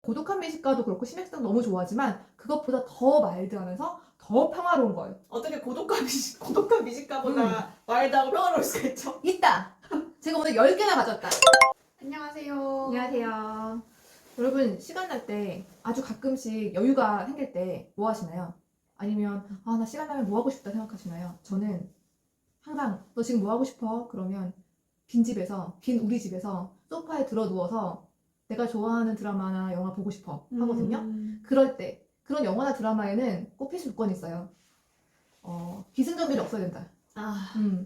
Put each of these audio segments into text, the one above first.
고독한 미식가도 그렇고 심야식당 너무 좋아하지만 그것보다 더 마일드하면서 더 평화로운 거예요. 어떻게 고독한 미식가보다 마일드하고 평화로울 수가 있죠? 있다! 제가 오늘 10개나 가졌다. 안녕하세요. 안녕하세요. 여러분 시간 날 때 아주 가끔씩 여유가 생길 때 뭐 하시나요? 아니면 나 시간 나면 뭐 하고 싶다 생각하시나요? 저는 항상 너 지금 뭐 하고 싶어? 그러면 빈 우리 집에서 소파에 들어 누워서 내가 좋아하는 드라마나 영화 보고 싶어 하거든요. 그럴 때 그런 영화나 드라마에는 꼭 필수 조건이 있어요. 기승전결이 없어야 된다.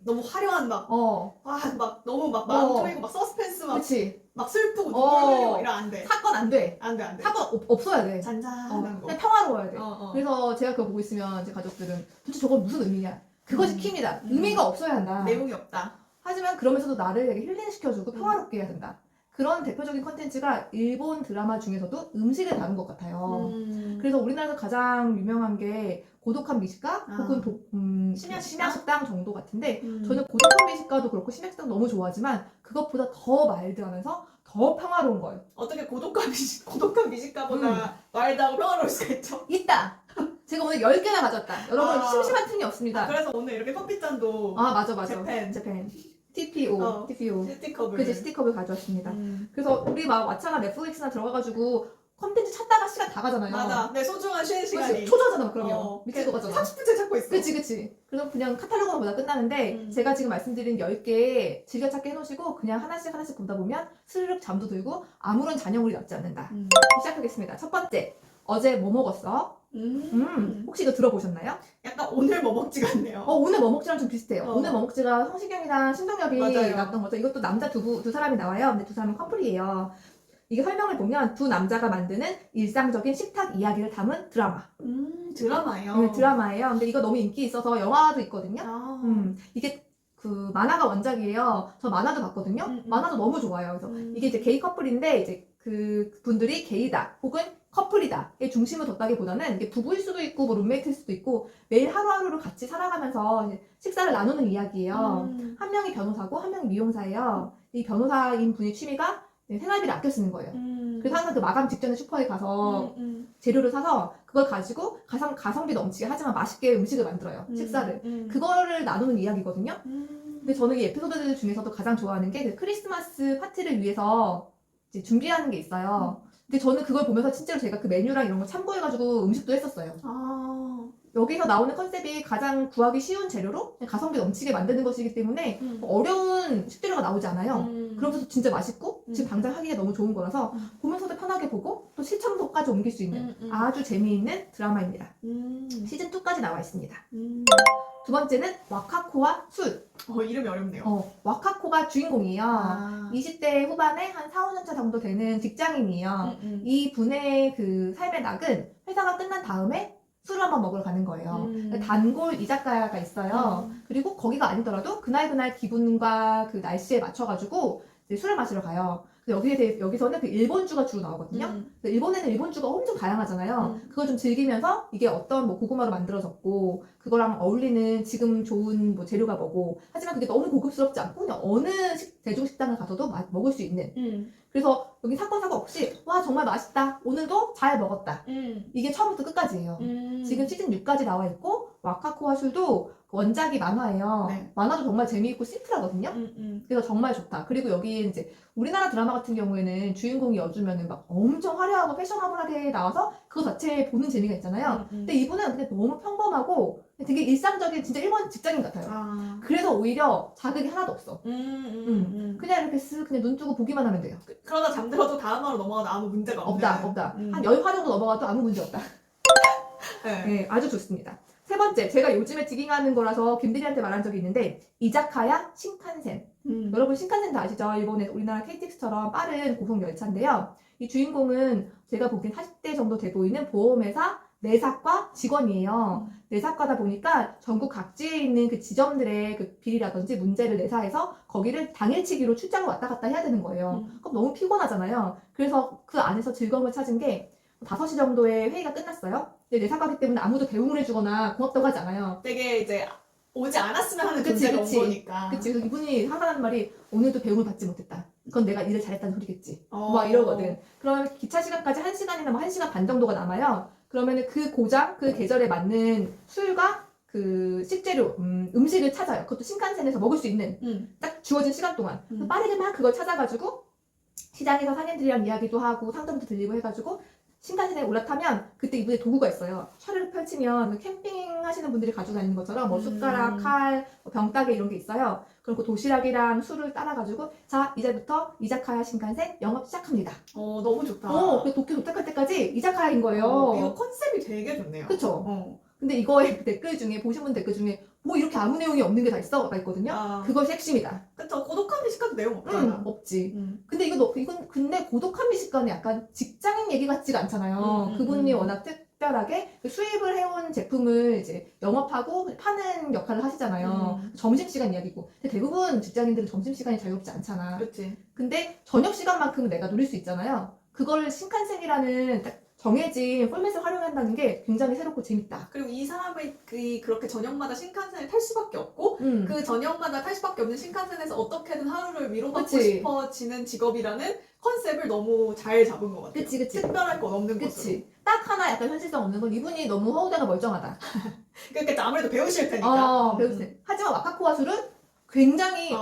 너무 화려한 너무 마음 졸이고 막 서스펜스 그치. 막 슬프고 눈물 흘리고 이러면 안 돼. 사건 안 돼. 안 돼. 사건 없어야 돼. 잔잔한 거. 그냥 평화로워야 돼. 어. 그래서 제가 그거 보고 있으면 제 가족들은 도대체 저건 무슨 의미냐? 그것이 킵니다. 의미가 없어야 한다. 내용이 없다. 하지만 그러면서도 나를 되게 힐링시켜주고 평화롭게 해야 된다. 그런 대표적인 컨텐츠가 일본 드라마 중에서도 음식을 다룬 것 같아요. 그래서 우리나라에서 가장 유명한 게 고독한 미식가 혹은 심야식당 정도 같은데 저는 고독한 미식가도 그렇고 심야식당 너무 좋아하지만 그것보다 더 마일드하면서 더 평화로운 거예요. 어떻게 고독한 미식가보다 마일드하고 평화로울 수가 있죠? 있다! 제가 오늘 10개나 가졌다. 여러분 심심한 틈이 없습니다. 그래서 오늘 이렇게 커피잔도 맞아. 재팬. TPO. 스티커블. 그치, 스티커를 가져왔습니다. 그래서 우리 막 왓챠나 넷플릭스나 들어가가지고 컨텐츠 찾다가 시간 다 가잖아요. 맞아. 내 소중한 쉬는 시간이. 초조하잖아, 그러면. 미칠 것 같잖아. 30분째 찾고 있어. 그치. 그래서 그냥 카탈로그만 보다 끝나는데 제가 지금 말씀드린 10개 즐겨찾기 해놓으시고 그냥 하나씩 보다 보면 스르륵 잠도 들고 아무런 잔여물이 남지 않는다. 시작하겠습니다. 첫 번째, 어제 뭐 먹었어? 혹시 이거 들어보셨나요? 약간 오늘 뭐 먹지 같네요. 오늘 뭐 먹지랑 좀 비슷해요. 오늘 뭐 먹지가 성시경이랑 신동엽이 맞아요. 나왔던 거죠. 이것도 남자 두 사람이 나와요. 근데 두 사람은 커플이에요. 이게 설명을 보면 두 남자가 만드는 일상적인 식탁 이야기를 담은 드라마. 드라마예요? 네, 드라마예요. 근데 이거 너무 인기 있어서 영화도 있거든요. 이게 그 만화가 원작이에요. 저 만화도 봤거든요. 만화도 너무 좋아요. 그래서 이게 이제 게이 커플인데 이제 그 분들이 게이다 혹은 커플이다 의 중심을 뒀다기보다는 이게 부부일 수도 있고 뭐 룸메이트일 수도 있고 매일 하루하루를 같이 살아가면서 이제 식사를 나누는 이야기예요. 한 명이 변호사고 한 명이 미용사예요. 이 변호사인 분의 취미가 생활비를 아껴 쓰는 거예요. 그래서 항상 그 마감 직전에 슈퍼에 가서 재료를 사서 그걸 가지고 가성비 넘치게 하지만 맛있게 음식을 만들어요. 식사를. 그거를 나누는 이야기거든요. 근데 저는 이 에피소드들 중에서도 가장 좋아하는 게 그 크리스마스 파티를 위해서 이제 준비하는 게 있어요. 근데 저는 그걸 보면서 진짜로 제가 그 메뉴랑 이런 거 참고해가지고 음식도 했었어요. 여기서 나오는 컨셉이 가장 구하기 쉬운 재료로 가성비 넘치게 만드는 것이기 때문에 어려운 식재료가 나오지 않아요. 그러면서 진짜 맛있고 지금 당장 하기가 너무 좋은 거라서 보면서도 편하게 보고 또 실천도까지 옮길 수 있는 아주 재미있는 드라마입니다. 시즌 2까지 나와 있습니다. 두 번째는 와카코와 술. 이름이 어렵네요. 와카코가 주인공이에요. 20대 후반에 한 4, 5년 차 정도 되는 직장인이에요. 이 분의 그 삶의 낙은 회사가 끝난 다음에 술을 한번 먹으러 가는 거예요. 단골 이자카야가 있어요. 그리고 거기가 아니더라도 그날 기분과 그 날씨에 맞춰가지고 이제 술을 마시러 가요. 여기서는 그 일본주가 주로 나오거든요. 일본에는 일본주가 엄청 다양하잖아요. 그걸 좀 즐기면서 이게 어떤 뭐 고구마로 만들어졌고 그거랑 어울리는 지금 좋은 뭐 재료가 뭐고 하지만 그게 너무 고급스럽지 않고 그냥 어느 대중식당을 가서도 먹을 수 있는 그래서 여기 사건 사고 없이 와 정말 맛있다 오늘도 잘 먹었다 이게 처음부터 끝까지예요. 지금 시즌 6까지 나와 있고 와카코와 술도 원작이 만화예요. 만화도 정말 재미있고 심플하거든요. 그래서 정말 좋다. 그리고 여기 이제 우리나라 드라마 같은 경우에는 주인공이 여주면은 막 엄청 화려하고 패셔너블하게 나와서 그거 자체에 보는 재미가 있잖아요. 근데 이분은 그냥 너무 평범하고 되게 일상적인 진짜 일본 직장인 같아요. 그래서 오히려 자극이 하나도 없어. 그냥 이렇게 쓱 그냥 눈 뜨고 보기만 하면 돼요. 그러다 잠들어도 다음 화로 넘어가도 아무 문제가 없네. 없다. 한 10화 정도 넘어가도 아무 문제 없다. 네, 아주 좋습니다. 세 번째, 제가 요즘에 디깅하는 거라서 김대리한테 말한 적이 있는데 이자카야 신칸센. 여러분 신칸센 다 아시죠? 일본의 우리나라 KTX처럼 빠른 고속 열차인데요. 이 주인공은 제가 보기엔 40대 정도 돼 보이는 보험회사 내사과 직원이에요. 내사과다 보니까 전국 각지에 있는 그 지점들의 그 비리라든지 문제를 내사해서 거기를 당일치기로 출장을 왔다 갔다 해야 되는 거예요. 그럼 너무 피곤하잖아요. 그래서 그 안에서 즐거움을 찾은 게 5시 정도에 회의가 끝났어요. 근데 내사과기 때문에 아무도 대우를 해주거나 고맙다고 하지 않아요. 되게 이제 오지 않았으면 하는 존재가 온 거니까. 그치. 그래서 이분이 항상 하는 말이 오늘도 배움을 받지 못했다. 그건 내가 일을 잘했다는 소리겠지. 어. 막 이러거든. 그러면 기차 시간까지 1시간이나 뭐 1시간 반 정도가 남아요. 그러면은 그 고장, 그 계절에 맞는 술과 그 식재료, 음식을 찾아요. 그것도 신칸센에서 먹을 수 있는 딱 주어진 시간 동안. 빠르게 막 그걸 찾아가지고 시장에서 상인들이랑 이야기도 하고 상점도 들리고 해가지고 신칸센에 올라타면 그때 이분의 도구가 있어요. 셔츠를 펼치면 캠핑 하시는 분들이 가지고 다니는 것처럼 뭐 숟가락, 칼, 뭐 병따개 이런 게 있어요. 그럼 그 도시락이랑 술을 따라가지고 자 이제부터 이자카야 신칸센 영업 시작합니다. 너무 좋다. 그 도쿄 도착할 때까지 이자카야인 거예요. 이거 컨셉이 되게 좋네요. 그쵸? 근데 이거의 댓글 중에 보신 분 댓글 중에 뭐 이렇게 아무 내용이 없는 게 다 있어가 있거든요. 그것이 핵심이다. 그쵸. 고독한 미식가도 내용 없잖아. 없지. 근데 이건 근데 고독한 미식가는 약간 직장인 얘기 같지가 않잖아요. 그분이 워낙 특별하게 그 수입을 해온 제품을 이제 영업하고 파는 역할을 하시잖아요. 점심시간 이야기고. 근데 대부분 직장인들은 점심시간이 자유롭지 않잖아. 그렇지. 근데 저녁 시간만큼은 내가 누릴 수 있잖아요. 그걸 신칸센이라는 딱 정해진 포맷을 활용한다는 게 굉장히 새롭고 재밌다. 그리고 이 사람이 그렇게 저녁마다 신칸센을 탈 수밖에 없고 그 저녁마다 탈 수밖에 없는 신칸센에서 어떻게든 하루를 위로받고 그치. 싶어지는 직업이라는 컨셉을 너무 잘 잡은 것 같아요. 그치. 특별할 건 없는 것으로. 그치. 딱 하나 약간 현실성 없는 건 이분이 너무 허우대가 멀쩡하다. 그러니까 아무래도 배우실 테니까. 배우세요. 하지만 와카코와 술은 굉장히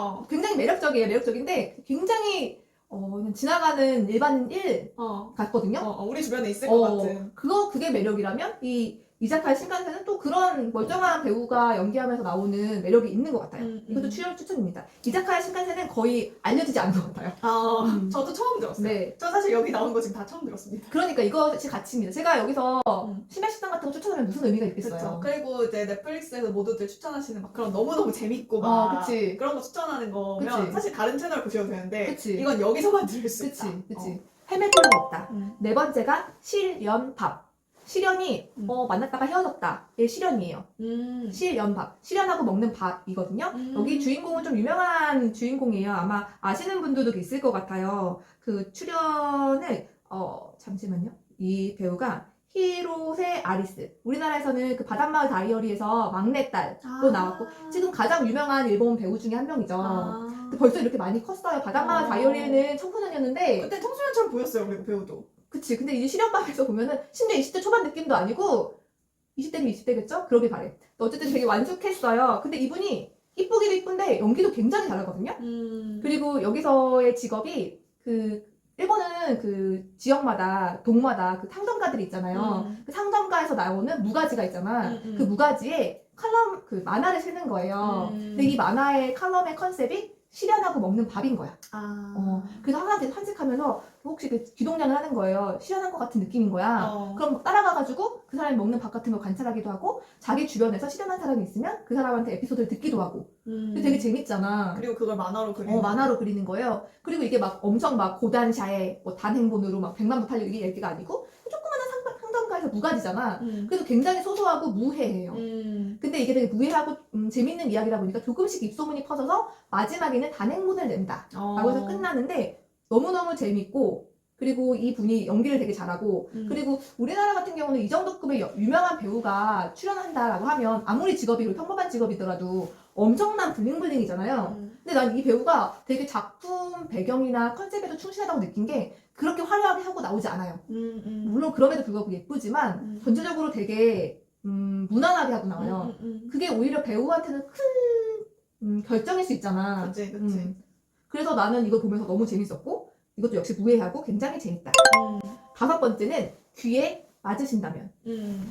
매력적이에요. 매력적인데 굉장히 그냥 지나가는 일반 일 같거든요. 우리 주변에 있을 것 같은. 그게 매력이라면 이 이자카야 신칸센은 또 그런 멀쩡한 배우가 연기하면서 나오는 매력이 있는 것 같아요. 이것도 출연 추천입니다. 이자카야 신칸센은 거의 알려지지 않은 것 같아요. 저도 처음 들었어요. 네. 저 사실 여기 나온 거 지금 다 처음 들었습니다. 그러니까 이것이 가치입니다. 제가 여기서 심야식당 같은 거 추천하면 무슨 의미가 있겠어요. 그렇죠. 그리고 이제 넷플릭스에서 모두들 추천하시는 막 그런 너무너무 재밌고 막 그치. 그런 거 추천하는 거면 그치. 사실 다른 채널 보셔도 되는데 그치. 이건 여기서만 들을 수 있다. 그치. 헤맬 필요가 없다. 네 번째가 실연밥. 실연이 만났다가 헤어졌다. 의 실연이에요. 실연밥. 실연하고 먹는 밥이거든요. 여기 주인공은 좀 유명한 주인공이에요. 아마 아시는 분들도 있을 것 같아요. 그 출연을 잠시만요. 이 배우가 히로세 아리스. 우리나라에서는 그 바닷마을 다이어리에서 막내딸로 나왔고 지금 가장 유명한 일본 배우 중에 한 명이죠. 근데 벌써 이렇게 많이 컸어요. 바닷마을 다이어리에는 청소년이었는데 그때 청소년처럼 보였어요. 그리고 배우도. 그치. 근데 이제 실연밥에서 보면은 심지어 20대 초반 느낌도 아니고 20대면 20대겠죠? 그러길 바래. 어쨌든 되게 완숙했어요. 근데 이분이 이쁘기도 이쁜데 연기도 굉장히 잘하거든요. 그리고 여기서의 직업이 일본은 그 지역마다 동마다 그 상점가들이 있잖아요. 그 상점가에서 나오는 무가지가 있잖아. 그 무가지에 칼럼 그 만화를 쓰는 거예요. 근데 이 만화의 칼럼의 컨셉이 실현하고 먹는 밥인 거야. 그래서 항상 산책하면서 혹시 그 귀동냥을 하는 거예요. 실현한 것 같은 느낌인 거야. 그럼 막 따라가가지고 그 사람이 먹는 밥 같은 거 관찰하기도 하고 자기 주변에서 실현한 사람이 있으면 그 사람한테 에피소드를 듣기도 하고. 근데 되게 재밌잖아. 그리고 그걸 만화로 그리는 만화로 그리는 거예요. 그리고 이게 막 엄청 막 고단샤에 뭐 단행본으로 막 100만 부 팔리고 이게 얘기가 아니고 조그마한 상점가에서 무가지잖아. 그래서 굉장히 소소하고 무해해요. 근데 이게 되게 무해하고 재밌는 이야기다 보니까 조금씩 입소문이 퍼져서 마지막에는 단행본을 낸다 라고 해서 끝나는데 너무너무 재밌고 그리고 이 분이 연기를 되게 잘하고 그리고 우리나라 같은 경우는 이 정도급의 유명한 배우가 출연한다라고 하면 아무리 직업이 평범한 직업이더라도 엄청난 블링블링이잖아요. 근데 난 이 배우가 되게 작품 배경이나 컨셉에도 충실하다고 느낀 게 그렇게 화려하게 하고 나오지 않아요. 물론 그럼에도 불구하고 예쁘지만 전체적으로 되게 무난하게 하고 나와요. 그게 오히려 배우한테는 큰 결정일 수 있잖아. 그치. 그래서 나는 이걸 보면서 너무 재밌었고 이것도 역시 무해하고 굉장히 재밌다. 다섯 번째는 귀에 맞으신다면.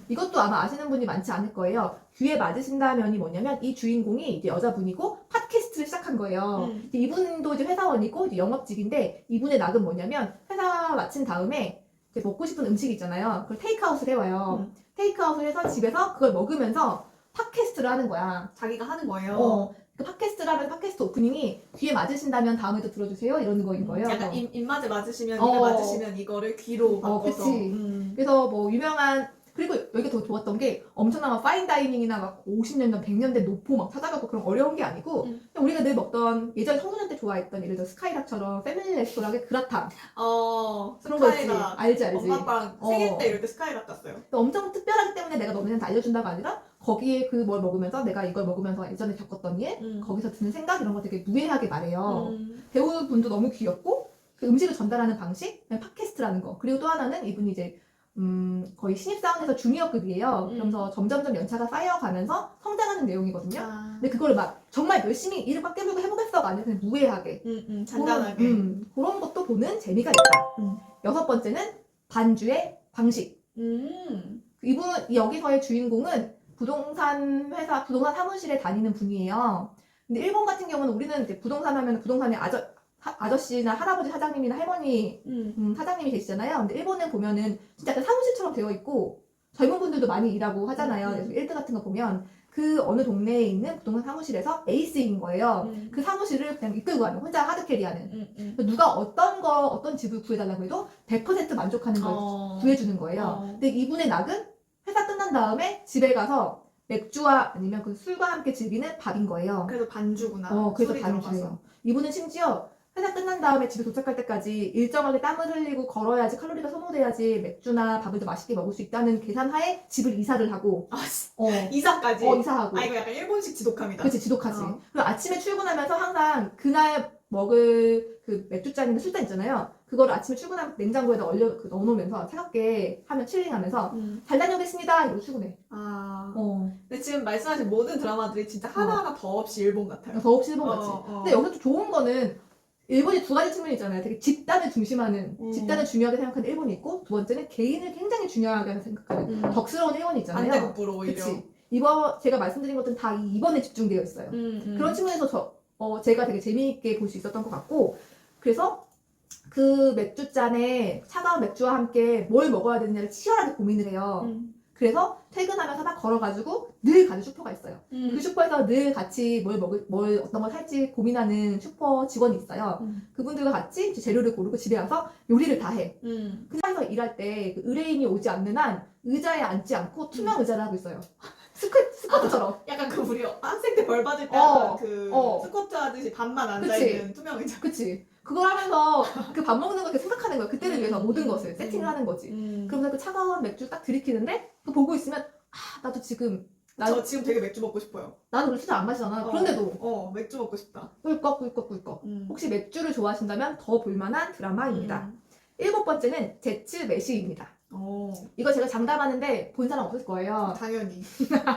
이것도 아마 아시는 분이 많지 않을 거예요. 귀에 맞으신다면이 뭐냐면 이 주인공이 이제 여자분이고 팟캐스트를 시작한 거예요. 이분도 이제 회사원이고 이제 영업직인데 이분의 낙은 뭐냐면 회사 마친 다음에 이제 먹고 싶은 음식 있잖아요. 그걸 테이크아웃을 해와요. 테이크아웃을 해서 집에서 그걸 먹으면서 팟캐스트를 하는 거야. 자기가 하는 거예요. 그 팟캐스트를 하면 팟캐스트 오프닝이 귀에 맞으신다면 다음에도 들어주세요 이러는 거인 거예요. 약간 입맛에 맞으시면 입에 맞으시면 이거를 귀로 바꿔서. 그치. 그래서 뭐 유명한 그리고 여기 더 좋았던 게 엄청난 막 파인다이닝이나 막 50년 전 100년 된 노포 막 찾아가고 그런 어려운 게 아니고 그냥 우리가 늘 먹던 예전에 청소년 때 좋아했던 예를 들어 스카이락처럼 패밀리 레스토랑의 그라탕 그런 거 있지. 스카이락. 알지. 엄마 아빠랑 생일 때 이럴 때 스카이락 갔어요. 엄청 특별하기 때문에 내가 너네한테 알려준다가 아니라 거기에 그 뭘 먹으면서 내가 이걸 먹으면서 예전에 겪었던 일, 거기서 드는 생각 이런 거 되게 무해하게 말해요. 배우분도 너무 귀엽고 그 음식을 전달하는 방식, 그냥 팟캐스트라는 거. 그리고 또 하나는 이분이 이제 거의 신입사원에서 주니어급이에요. 그러면서 점점점 연차가 쌓여가면서 성장하는 내용이거든요. 근데 그걸 막 정말 열심히 일을 꽉 깨물고 해보겠어가 아니라 그냥 무해하게. 잔잔하게. 그런 것도 보는 재미가 있다. 여섯 번째는 반주의 방식. 이분, 여기서의 주인공은 부동산 회사, 부동산 사무실에 다니는 분이에요. 근데 일본 같은 경우는 우리는 이제 부동산 하면 부동산에 아저씨나 할아버지 사장님이나 할머니 사장님이 계시잖아요. 근데 일본은 보면은 진짜 약간 사무실처럼 되어 있고 젊은 분들도 많이 일하고 하잖아요. 그래서 일드 같은 거 보면 그 어느 동네에 있는 부동산 사무실에서 에이스인 거예요. 그 사무실을 그냥 이끌고 가는, 혼자 하드캐리하는. 누가 어떤 집을 구해달라고 해도 100% 만족하는 걸 구해주는 거예요. 근데 이분의 낙은 회사 끝난 다음에 집에 가서 맥주와 아니면 그 술과 함께 즐기는 밥인 거예요. 그래서 반주구나. 그래서 술이 반주예요. 들어가서. 이분은 심지어 회사 끝난 다음에 집에 도착할 때까지 일정하게 땀을 흘리고 걸어야지 칼로리가 소모돼야지 맥주나 밥을 더 맛있게 먹을 수 있다는 계산하에 집을 이사를 하고 이사까지? 이사하고. 이거 약간 일본식 지독함이다. 그치, 지독하지. 그리고 아침에 출근하면서 항상 그날 먹을 그 맥주잔이나 술잔 있잖아요. 그거를 아침에 출근하면 냉장고에다 넣어놓으면서 차갑게 하면 칠링하면서 잘 다녀오겠습니다 이러고 출근해. 근데 지금 말씀하신 모든 드라마들이 진짜 하나하나 더없이 일본 같아요. 더없이 일본 같지. 근데 여기서 또 좋은 거는 일본이 두 가지 측면이 있잖아요. 되게 집단을 중심하는, 집단을 중요하게 생각하는 일본이 있고, 두 번째는 개인을 굉장히 중요하게 생각하는 덕스러운 일본이 있잖아요. 반대급부로 오히려. 그치. 제가 말씀드린 것들은 다 이번에 집중되어 있어요. 그런 측면에서 제가 되게 재미있게 볼 수 있었던 것 같고, 그래서 그 맥주잔에 차가운 맥주와 함께 뭘 먹어야 되느냐를 치열하게 고민을 해요. 그래서 퇴근하면서 딱 걸어가지고 늘 가는 슈퍼가 있어요. 그 슈퍼에서 늘 같이 어떤 걸 살지 고민하는 슈퍼 직원이 있어요. 그분들과 같이 이제 재료를 고르고 집에 와서 요리를 다 해. 그 회사에서 일할 때 그 의뢰인이 오지 않는 한 의자에 앉지 않고 투명 의자를 하고 있어요. 스쿼트처럼. 약간 그 우리 학생 때 벌 받을 때 스쿼트 하듯이 반만 앉아있는 투명 의자. 그치. 그걸 하면서 그 밥 먹는 거 생각하는 거야. 그때를 위해서 모든 것을 세팅을 하는 거지. 그러면서 그 차가운 맥주 딱 들이키는데 그 보고 있으면 나도 지금 저 지금 되게 맥주 먹고 싶어요. 나는 원래 술 안 마시잖아. 그런데도 맥주 먹고 싶다. 꿀꺽. 혹시 맥주를 좋아하신다면 더 볼만한 드라마입니다. 일곱 번째는 제츠 매시입니다. 이거 제가 장담하는데 본 사람 없을 거예요. 당연히.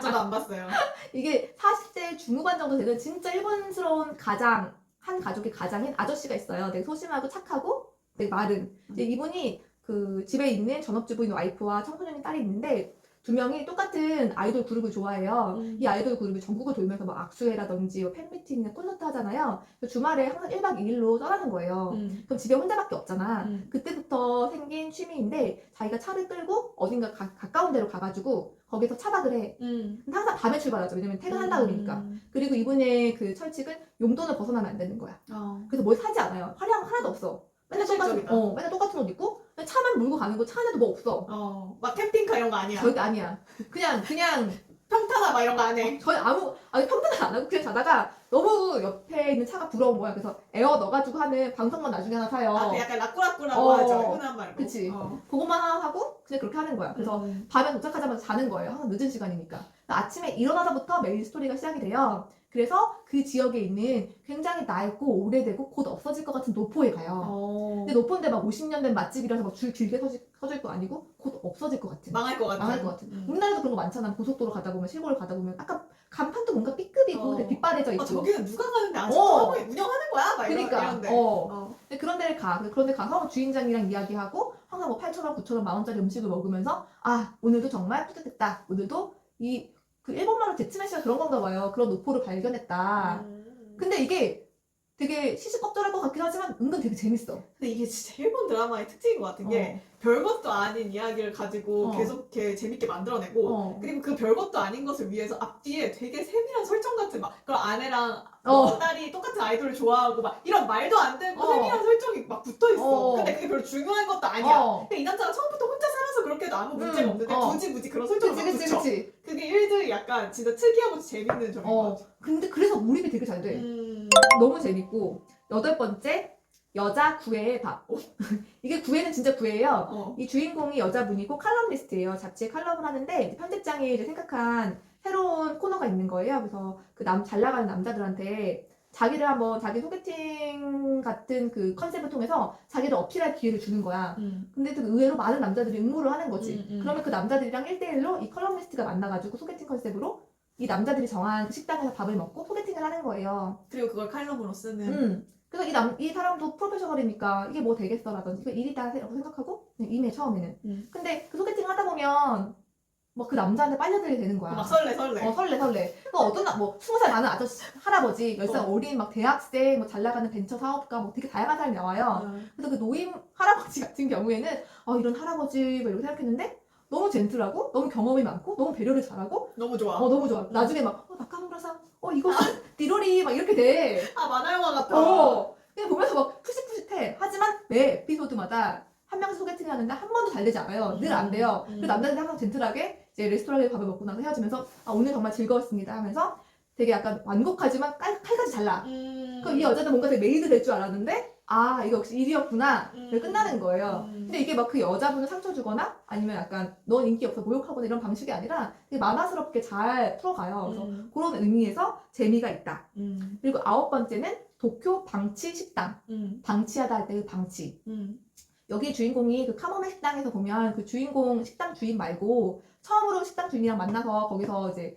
저도 안 봤어요. 이게 40대 중후반 정도 되는 진짜 일본스러운 한 가족의 가장인 아저씨가 있어요. 되게 소심하고 착하고 되게 마른. 이제 이분이 그 집에 있는 전업주부인 와이프와 청소년인 딸이 있는데 두 명이 똑같은 아이돌 그룹을 좋아해요. 이 아이돌 그룹이 전국을 돌면서 막 악수회라든지 팬미팅이나 콘서트 하잖아요. 주말에 항상 1박 2일로 떠나는 거예요. 그럼 집에 혼자밖에 없잖아. 그때부터 생긴 취미인데 자기가 차를 끌고 어딘가 가까운 데로 가가지고 거기서 차박을 해. 근데 항상 밤에 출발하죠. 왜냐면 퇴근한다 그러니까. 그리고 이분의 그 철칙은 용돈을 벗어나면 안 되는 거야. 그래서 뭘 사지 않아요. 화려한 거 하나도 없어. 맨날 똑같은 옷 입고 차만 몰고 가는 거. 차 안에도 뭐 없어. 막 캠핑카 이런 거 아니야. 절대 아니야. 그냥 평타나 막 이런 거 안 해. 저희 평탄을 안 하고 그냥 자다가 너무 옆에 있는 차가 부러운 거야. 그래서 에어 넣어가지고 하는 방석만 나중에 하나 사요. 약간 라꾸라꾸라고 하죠. 흔한 말로. 그치. 그것만 하나 하고 그냥 그렇게 하는 거야. 그래서 밤에 도착하자마자 자는 거예요. 항상 늦은 시간이니까. 아침에 일어나서부터 메인 스토리가 시작이 돼요. 그래서 그 지역에 있는 굉장히 낡고 오래되고 곧 없어질 것 같은 노포에 가요. 근데 노포인데 막 50년 된 맛집이라서 막 줄 길게 서질 거 아니고 곧 없어질 것 같은. 망할 것 같은. 우리나라도 그런 거 많잖아. 고속도로 가다 보면 시골 가다 보면 아까 간판도 뭔가 B급이고 되게 빛바래져 있고. 저기는 누가 가는데 아직도 운영하는 거야? 막 그러니까. 이런데. 근데 그런 데를 가. 그런데 가서 주인장이랑 이야기하고 항상 뭐 8,000원, 9,000원, 10,000원짜리 음식을 먹으면서 오늘도 정말 뿌듯했다. 오늘도 그 일본말로 제츠메시가 그런 건가 봐요. 그런 노포를 발견했다. 근데 이게 되게 시시껍절할 것 같긴 하지만 은근 되게 재밌어. 근데 이게 진짜 일본 드라마의 특징인 것 같은 게 별것도 아닌 이야기를 가지고 계속 이렇게 재밌게 만들어내고 그리고 그 별것도 아닌 것을 위해서 앞뒤에 되게 세밀한 설정 같은 막 그런 아내랑 딸이 똑같은 아이돌을 좋아하고 막 이런 말도 안 되고 세밀한 설정이 막 붙어있어. 근데 그게 별로 중요한 것도 아니야. 근데 이 남자가 처음부터 혼자 살아서 그렇게 해도 아무 문제가 없는데 굳이 그런 설정을 막 붙여. 그게 일들이 약간 진짜 특이하고 재밌는 점인 것 같아. 근데 그래서 몰입이 되게 잘 돼. 너무 재밌고. 여덟 번째, 여자 구애의 밥. 이게 구애는 진짜 구애예요. 이 주인공이 여자분이고 칼럼니스트예요. 잡지에 칼럼을 하는데 편집장이 이제 생각한 새로운 코너가 있는 거예요. 그래서 그 잘 나가는 남자들한테 자기를 한번 자기 소개팅 같은 그 컨셉을 통해서 자기를 어필할 기회를 주는 거야. 근데 또 의외로 많은 남자들이 응모를 하는 거지. 그러면 그 남자들이랑 1대1로 이 컬럼니스트가 만나가지고 소개팅 컨셉으로 이 남자들이 정한 그 식당에서 밥을 먹고 소개팅을 하는 거예요. 그리고 그걸 칼럼으로 쓰는. 그래서 이 사람도 프로페셔널이니까 이게 뭐 되겠어라든지 이거 일이다라고 생각하고 그냥 임해 처음에는. 근데 그 소개팅 하다 보면 뭐 그 남자한테 빨려들게 되는 거야. 막 설레. 설레. 그 어떤 뭐 20살 많은 아저씨, 할아버지, 10살 어린 막 대학생, 뭐 잘 나가는 벤처 사업가, 뭐 되게 다양한 사람이 나와요. 그래서 그 노인 할아버지 같은 경우에는 이런 할아버지 뭐 이렇게 생각했는데 너무 젠틀하고 너무 경험이 많고 너무 배려를 잘하고 너무 좋아. 너무 좋아. 나중에 막 나카무라상 이것은 띠로리 막 이렇게 돼. 만화 영화 같아. 그냥 보면서 막 푸릇푸릇해. 하지만 매 에피소드마다 한 명씩 소개팅을 하는데 한 번도 잘 되지 않아요. 늘 안 돼요. 그리고 남자들이 항상 젠틀하게 이제 레스토랑에 밥을 먹고 나서 헤어지면서 오늘 정말 즐거웠습니다 하면서 되게 약간 완곡하지만 칼까지 잘라. 그럼 이 여자는 뭔가 되게 메이드 될 줄 알았는데 이거 역시 일이었구나. 끝나는 거예요. 근데 이게 막 그 여자분을 상처 주거나 아니면 약간 넌 인기 없어 모욕하거나 이런 방식이 아니라 되게 만화스럽게 잘 풀어가요. 그래서 그런 의미에서 재미가 있다. 그리고 9번째는 도쿄 방치 식당. 방치하다 할 때 그 방치. 여기 주인공이 그 카모메 식당에서 보면 그 주인공 식당 주인 말고 처음으로 식당 주인이랑 만나서 거기서 이제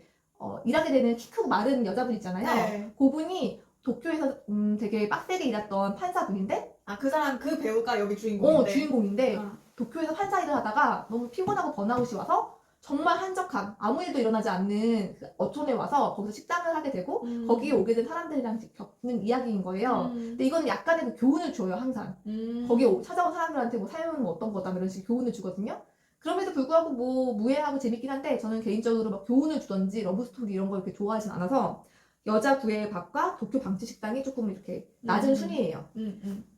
일하게 되는 키 크고 마른 여자분 있잖아요. 네. 그분이 도쿄에서 되게 빡세게 일했던 판사분인데 그 사람 그 배우가 여기 주인공인데. 주인공인데 도쿄에서 판사 일을 하다가 너무 피곤하고 번아웃이 와서 정말 한적한 아무 일도 일어나지 않는 그 어촌에 와서 거기서 식당을 하게 되고 거기에 오게 된 사람들이랑 겪는 이야기인 거예요. 근데 이거는 약간의 그 교훈을 줘요, 항상. 거기에 찾아온 사람들한테 뭐 삶은 뭐 어떤 거다 이런 식의 교훈을 주거든요. 그럼에도 불구하고 뭐 무해하고 재밌긴 한데 저는 개인적으로 막 교훈을 주던지 러브스토리 이런 걸 이렇게 좋아하진 않아서 여자 구애의 밥과 도쿄 방치 식당이 조금 이렇게 낮은 순위예요.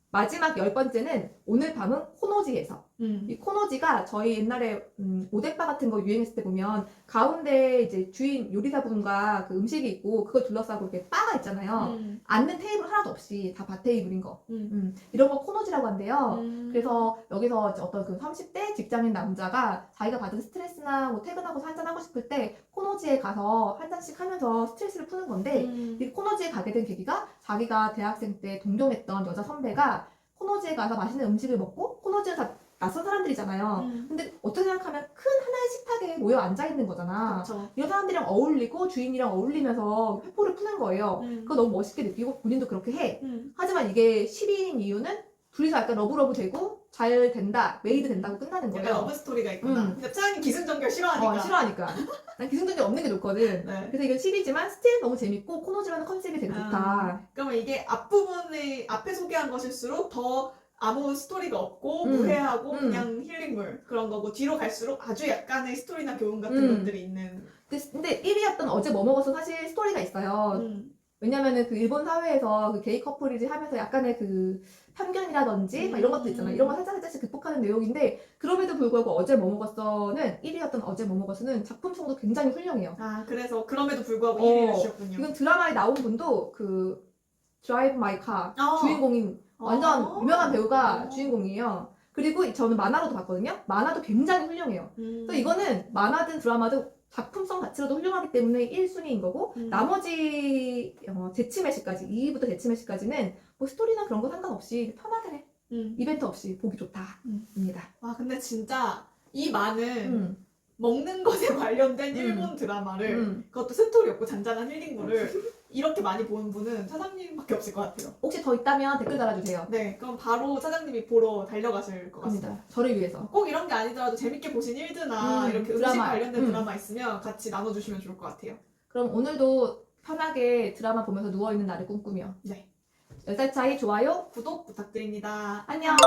마지막 10번째는 오늘 밤은 코노지에서. 이 코노지가 저희 옛날에 오뎅바 같은 거 유행했을 때 보면 가운데 이제 주인 요리사분과 그 음식이 있고 그걸 둘러싸고 이렇게 바가 있잖아요. 앉는 테이블 하나도 없이 다 바 테이블인 거. 이런 거 코노지라고 한대요. 그래서 여기서 이제 어떤 그 30대 직장인 남자가 자기가 받은 스트레스나 뭐 퇴근하고 한잔하고 싶을 때 코노지에 가서 한 잔씩 하면서 스트레스를 푸는 건데 이 코노지에 가게 된 계기가 자기가 대학생 때 동경했던 여자 선배가 코노지에 가서 맛있는 음식을 먹고 코노지는 다 낯선 사람들이잖아요. 근데 어떻게 생각하면 큰 하나의 식탁에 모여 앉아있는 거잖아. 그쵸. 이런 사람들이랑 어울리고 주인이랑 어울리면서 회포를 푸는 거예요. 그거 너무 멋있게 느끼고 본인도 그렇게 해. 하지만 이게 10인인 이유는 둘이서 약간 러브러브 되고 잘 된다, 메이드 된다고 끝나는 거예요. 약간 러브스토리가 있구나. 근데 차장님 기승전결 싫어하니까. 싫어하니까. 난 기승전결 없는 게 좋거든. 네. 그래서 이건 10이지만 스틸 너무 재밌고 코노지라는 컨셉이 되게 좋다. 그러면 이게 앞에 소개한 것일수록 더 아무 스토리가 없고 무해하고 그냥 힐링물 그런 거고 뒤로 갈수록 아주 약간의 스토리나 교훈 같은 것들이 있는. 근데 1위였던 어제 뭐 먹었어 사실 스토리가 있어요. 왜냐면은 그 일본 사회에서 그 게이 커플이지 하면서 약간의 그 편견이라든지 막 이런 것도 있잖아요. 이런 거 살짝씩 극복하는 내용인데 그럼에도 불구하고 어제 뭐 먹었어는 1위였던 어제 뭐 먹었어는 작품성도 굉장히 훌륭해요. 그래서 그럼에도 불구하고 1위를 주셨군요. 이건 드라마에 나온 분도 그 드라이브 마이 카 주인공인 완전 유명한 배우가 주인공이에요. 그리고 저는 만화로도 봤거든요. 만화도 굉장히 훌륭해요. 그래서 이거는 만화든 드라마든 작품성 자체로도 훌륭하기 때문에 1순위인 거고 나머지 제치매시까지 2위부터 제치매시까지는 뭐 스토리나 그런 거 상관없이 편하게 해. 이벤트 없이 보기 좋다입니다. 와 근데 진짜 이 많은 먹는 것에 관련된 일본 드라마를 그것도 스토리 없고 잔잔한 힐링물을 이렇게 많이 보는 분은 사장님밖에 없을 것 같아요. 혹시 더 있다면 댓글 달아주세요. 네, 그럼 바로 사장님이 보러 달려가실 것 같습니다. 저를 위해서. 꼭 이런 게 아니더라도 재밌게 보신 일드나 이렇게 음식 드라마. 관련된 드라마 있으면 같이 나눠주시면 좋을 것 같아요. 그럼 오늘도 편하게 드라마 보면서 누워있는 나를 꿈꾸며 네. 10살 차이 좋아요, 구독 부탁드립니다. 안녕.